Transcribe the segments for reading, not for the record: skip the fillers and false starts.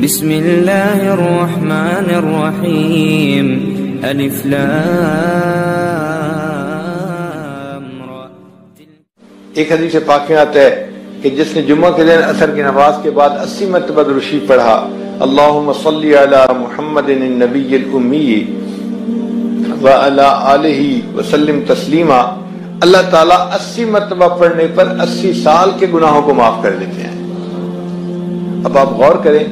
بسم اللہ الرحمن الرحیم الف لام را۔ ایک حدیث پاک میں آتا ہے کہ جس نے جمعہ کے دن عصر کی نماز کے بعد 80 مرتبہ درود شریف پڑھا، اللہم صلی علی محمد النبی الامی وعلی آلہ وسلم تسلیما، اللہ تعالیٰ 80 مرتبہ پڑھنے پر 80 سال کے گناہوں کو معاف کر دیتے ہیں۔ اب آپ غور کریں،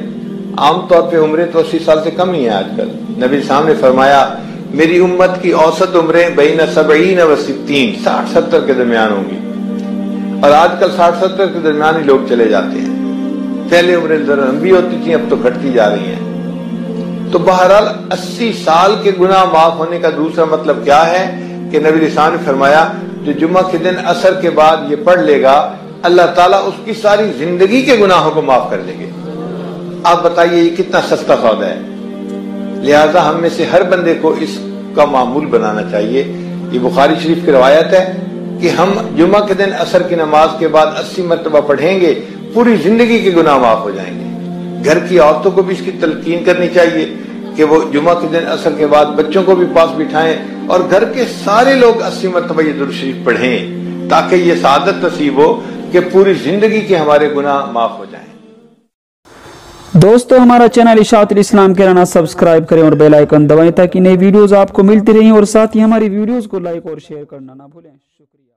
عام طور پہ عمریں تو 80 سال سے کم ہی ہیں آج کل۔ نبی صاحب نے فرمایا میری امت کی اوسط عمریں بین 70 و 60، 60-70 کے درمیان ہوں گی، اور آج کل 60-70 کے درمیان ہی لوگ چلے جاتے ہیں۔ پہلے عمریں ذرا لمبی ہوتی تھیں، اب تو گھٹتی جا رہی ہیں۔ تو بہرحال 80 سال کے گناہ معاف ہونے کا دوسرا مطلب کیا ہے کہ نبی صاحب نے فرمایا جو جمعہ کے دن عصر کے بعد یہ پڑھ لے گا، اللہ تعالیٰ اس کی ساری زندگی کے گناہوں کو معاف کر دیں گے۔ آپ بتائیے یہ کتنا سستا سودا ہے۔ لہذا ہم میں سے ہر بندے کو اس کا معمول بنانا چاہیے۔ یہ بخاری شریف کی روایت ہے کہ ہم جمعہ کے دن عصر کی نماز کے بعد 80 مرتبہ پڑھیں گے، پوری زندگی کے گناہ معاف ہو جائیں گے۔ گھر کی عورتوں کو بھی اس کی تلقین کرنی چاہیے کہ وہ جمعہ کے دن عصر کے بعد بچوں کو بھی پاس بٹھائیں اور گھر کے سارے لوگ 80 مرتبہ یہ درود شریف پڑھیں، تاکہ یہ سعادت نصیب ہو کہ پوری زندگی کے ہمارے گناہ معاف ہو جائیں۔ دوستو ہمارا چینل اشاعت الاسلام کرانا سبسکرائب کریں اور بیل آئیکن دبائیں تاکہ نئی ویڈیوز آپ کو ملتی رہیں، اور ساتھ ہی ہماری ویڈیوز کو لائک اور شیئر کرنا نہ بھولیں۔ شکریہ۔